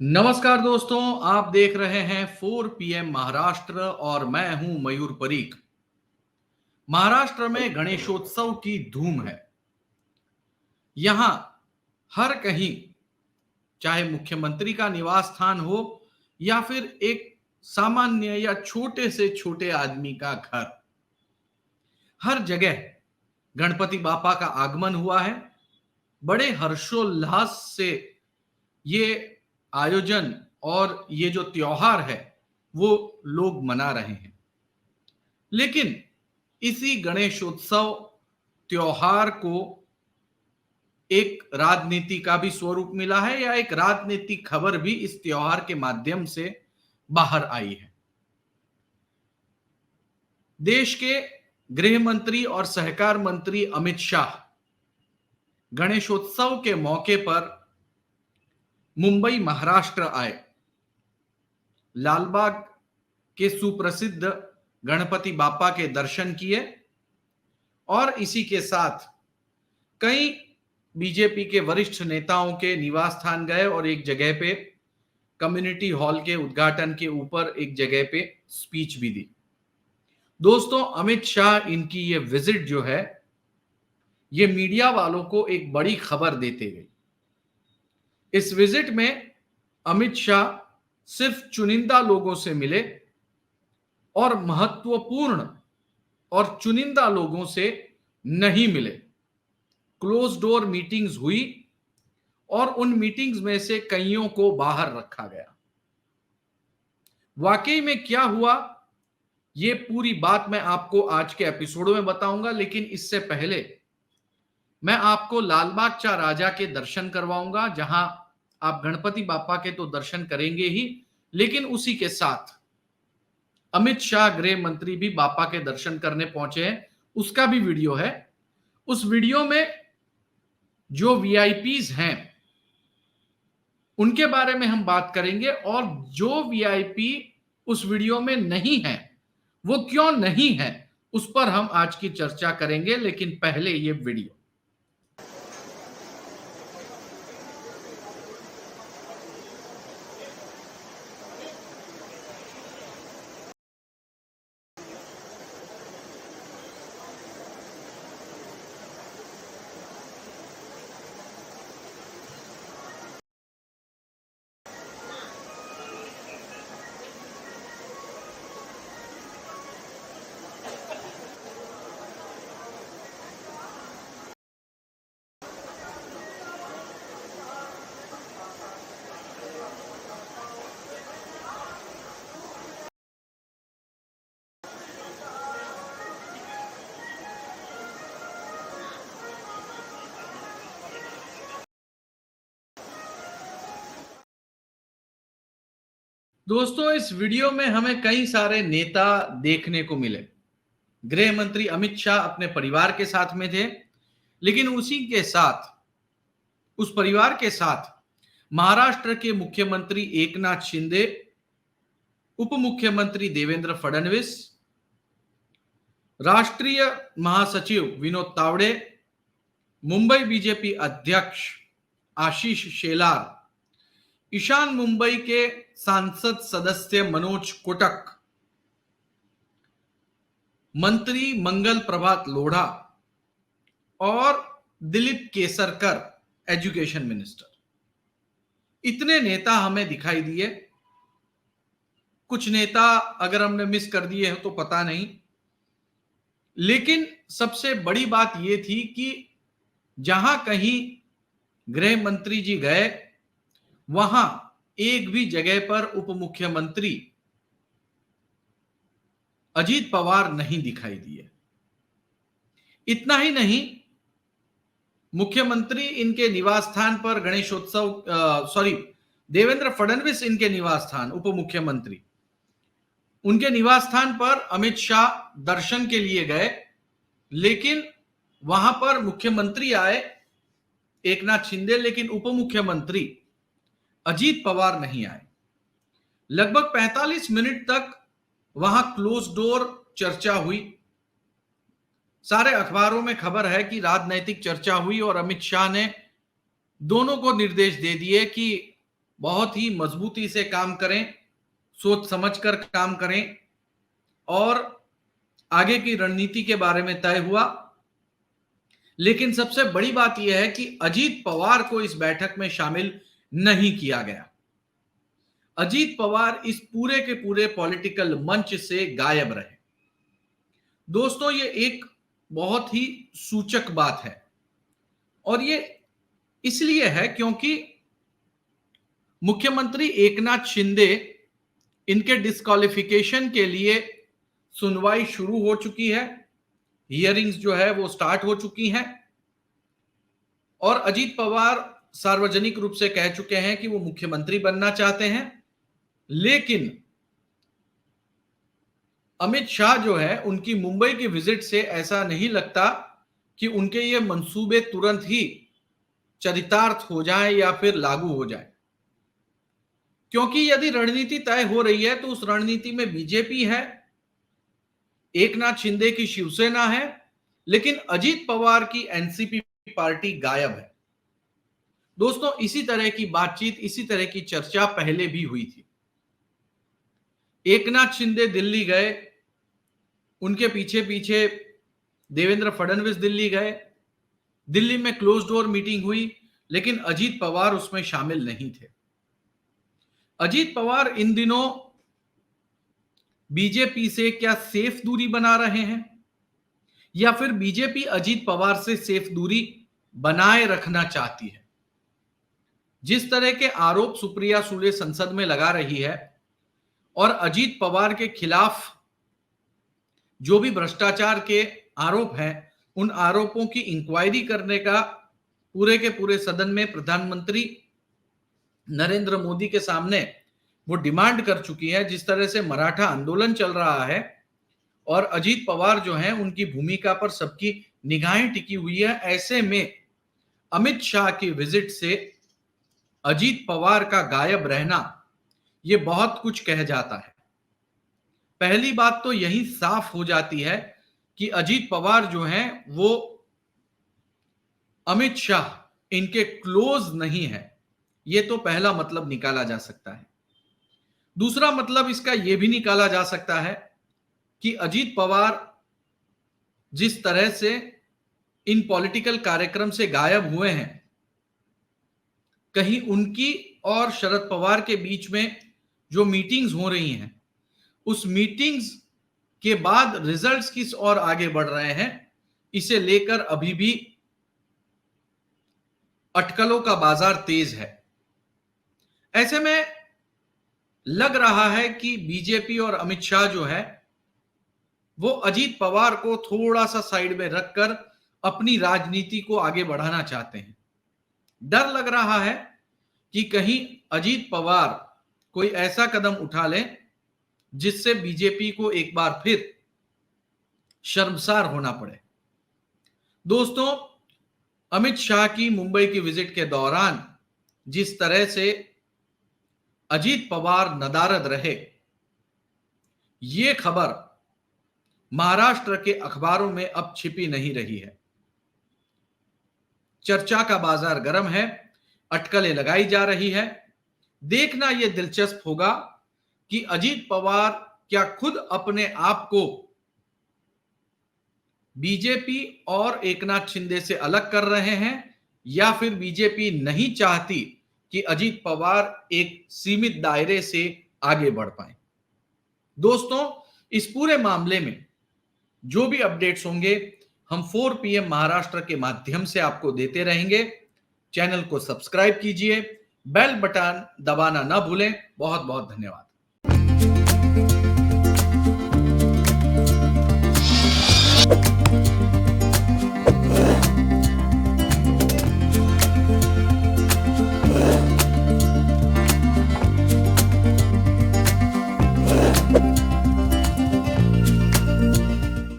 नमस्कार दोस्तों, आप देख रहे हैं 4 पीएम महाराष्ट्र और मैं हूं मयूर परीक। महाराष्ट्र में गणेशोत्सव की धूम है। यहां हर कहीं, चाहे मुख्यमंत्री का निवास स्थान हो या फिर एक सामान्य या छोटे से छोटे आदमी का घर, हर जगह गणपति बापा का आगमन हुआ है। बड़े हर्षोल्लास से ये आयोजन और ये जो त्योहार है वो लोग मना रहे हैं। लेकिन इसी गणेशोत्सव त्योहार को एक राजनीति का भी स्वरूप मिला है या एक राजनीतिक खबर भी इस त्योहार के माध्यम से बाहर आई है। देश के गृह मंत्री और सहकार मंत्री अमित शाह गणेशोत्सव के मौके पर मुंबई महाराष्ट्र आए। लालबाग के सुप्रसिद्ध गणपति बापा के दर्शन किए और इसी के साथ कई बीजेपी के वरिष्ठ नेताओं के निवास स्थान गए और एक जगह पे कम्युनिटी हॉल के उद्घाटन के ऊपर एक जगह पे स्पीच भी दी। दोस्तों, अमित शाह इनकी ये विजिट जो है ये मीडिया वालों को एक बड़ी खबर देते गई। इस विजिट में अमित शाह सिर्फ चुनिंदा लोगों से मिले और महत्वपूर्ण और चुनिंदा लोगों से नहीं मिले। क्लोज डोर मीटिंग्स हुई और उन मीटिंग्स में से कईयों को बाहर रखा गया। वाकई में क्या हुआ, ये पूरी बात मैं आपको आज के एपिसोड में बताऊंगा। लेकिन इससे पहले मैं आपको लालबाग चा राजा के दर्शन करवाऊंगा, जहां आप गणपति बापा के तो दर्शन करेंगे ही, लेकिन उसी के साथ अमित शाह गृह मंत्री भी बापा के दर्शन करने पहुंचे हैं। उसका भी वीडियो है। उस वीडियो में जो वीआईपीज हैं उनके बारे में हम बात करेंगे और जो वीआईपी उस वीडियो में नहीं है वो क्यों नहीं है उस पर हम आज की चर्चा करेंगे। लेकिन पहले ये वीडियो। दोस्तों, इस वीडियो में हमें कई सारे नेता देखने को मिले। गृह मंत्री अमित शाह अपने परिवार के साथ में थे, लेकिन उसी के साथ, उस परिवार के साथ महाराष्ट्र के मुख्यमंत्री एकनाथ शिंदे, उप मुख्यमंत्री देवेंद्र फडणवीस, राष्ट्रीय महासचिव विनोद तावड़े, मुंबई बीजेपी अध्यक्ष आशीष शेलार, ईशान मुंबई के सांसद सदस्य मनोज कोटक, मंत्री मंगल प्रभात लोढ़ा और दिलीप केसरकर एजुकेशन मिनिस्टर, इतने नेता हमें दिखाई दिए। कुछ नेता अगर हमने मिस कर दिए हैं तो पता नहीं, लेकिन सबसे बड़ी बात यह थी कि जहां कहीं गृह मंत्री जी गए वहां एक भी जगह पर उप मुख्यमंत्री अजीत पवार नहीं दिखाई दिए। इतना ही नहीं, मुख्यमंत्री इनके निवास स्थान पर गणेशोत्सव देवेंद्र फडणवीस इनके निवास स्थान, उप मुख्यमंत्री उनके निवास स्थान पर अमित शाह दर्शन के लिए गए, लेकिन वहां पर मुख्यमंत्री आए एकनाथ शिंदे, लेकिन उप मुख्यमंत्री अजीत पवार नहीं आए। लगभग 45 मिनट तक वहां क्लोज डोर चर्चा हुई। सारे अखबारों में खबर है कि राजनैतिक चर्चा हुई और अमित शाह ने दोनों को निर्देश दे दिए कि बहुत ही मजबूती से काम करें, सोच समझकर काम करें और आगे की रणनीति के बारे में तय हुआ। लेकिन सबसे बड़ी बात यह है कि अजीत पवार को इस बैठक में शामिल नहीं किया गया। अजीत पवार इस पूरे के पूरे पॉलिटिकल मंच से गायब रहे। दोस्तों, ये एक बहुत ही सूचक बात है और ये इसलिए है क्योंकि मुख्यमंत्री एकनाथ शिंदे, इनके डिस्क्वालिफिकेशन के लिए सुनवाई शुरू हो चुकी है, हियरिंग्स जो है वो स्टार्ट हो चुकी हैं और अजीत पवार सार्वजनिक रूप से कह चुके हैं कि वो मुख्यमंत्री बनना चाहते हैं। लेकिन अमित शाह जो है, उनकी मुंबई की विजिट से ऐसा नहीं लगता कि उनके ये मंसूबे तुरंत ही चरितार्थ हो जाए या फिर लागू हो जाए, क्योंकि यदि रणनीति तय हो रही है तो उस रणनीति में बीजेपी है, एकनाथ शिंदे की शिवसेना है, लेकिन अजीत पवार की एनसीपी पार्टी गायब है। दोस्तों, इसी तरह की बातचीत, इसी तरह की चर्चा पहले भी हुई थी। एकनाथ शिंदे दिल्ली गए, उनके पीछे पीछे देवेंद्र फडणवीस दिल्ली गए, दिल्ली में क्लोज डोर मीटिंग हुई, लेकिन अजीत पवार उसमें शामिल नहीं थे। अजीत पवार इन दिनों बीजेपी से क्या सेफ दूरी बना रहे हैं या फिर बीजेपी अजीत पवार से सेफ दूरी बनाए रखना चाहती है? जिस तरह के आरोप सुप्रिया सुले संसद में लगा रही है और अजीत पवार के खिलाफ जो भी भ्रष्टाचार के आरोप हैं, उन आरोपों की इंक्वायरी करने का पूरे के पूरे सदन में प्रधानमंत्री नरेंद्र मोदी के सामने वो डिमांड कर चुकी है। जिस तरह से मराठा आंदोलन चल रहा है और अजीत पवार जो हैं, उनकी भूमिका पर सबकी निगाहें टिकी हुई है, ऐसे में अमित शाह की विजिट से अजीत पवार का गायब रहना ये बहुत कुछ कह जाता है। पहली बात तो यही साफ हो जाती है कि अजीत पवार जो हैं वो अमित शाह इनके क्लोज नहीं है। ये तो पहला मतलब निकाला जा सकता है। दूसरा मतलब इसका यह भी निकाला जा सकता है कि अजीत पवार जिस तरह से इन पॉलिटिकल कार्यक्रम से गायब हुए हैं, कहीं उनकी और शरद पवार के बीच में जो मीटिंग्स हो रही हैं, उस मीटिंग्स के बाद रिजल्ट्स किस और आगे बढ़ रहे हैं, इसे लेकर अभी भी अटकलों का बाजार तेज है। ऐसे में लग रहा है कि बीजेपी और अमित शाह जो है वो अजीत पवार को थोड़ा सा साइड में रखकर अपनी राजनीति को आगे बढ़ाना चाहते हैं। डर लग रहा है कि कहीं अजीत पवार कोई ऐसा कदम उठा लें जिससे बीजेपी को एक बार फिर शर्मसार होना पड़े। दोस्तों, अमित शाह की मुंबई की विजिट के दौरान जिस तरह से अजीत पवार नदारद रहे, ये खबर महाराष्ट्र के अखबारों में अब छिपी नहीं रही है। चर्चा का बाजार गर्म है, अटकलें लगाई जा रही है। देखना यह दिलचस्प होगा कि अजीत पवार क्या खुद अपने आप को बीजेपी और एकनाथ शिंदे से अलग कर रहे हैं या फिर बीजेपी नहीं चाहती कि अजीत पवार एक सीमित दायरे से आगे बढ़ पाए। दोस्तों, इस पूरे मामले में जो भी अपडेट्स होंगे हम 4 PM महाराष्ट्र के माध्यम से आपको देते रहेंगे। चैनल को सब्सक्राइब कीजिए, बेल बटन दबाना ना भूलें। बहुत बहुत धन्यवाद।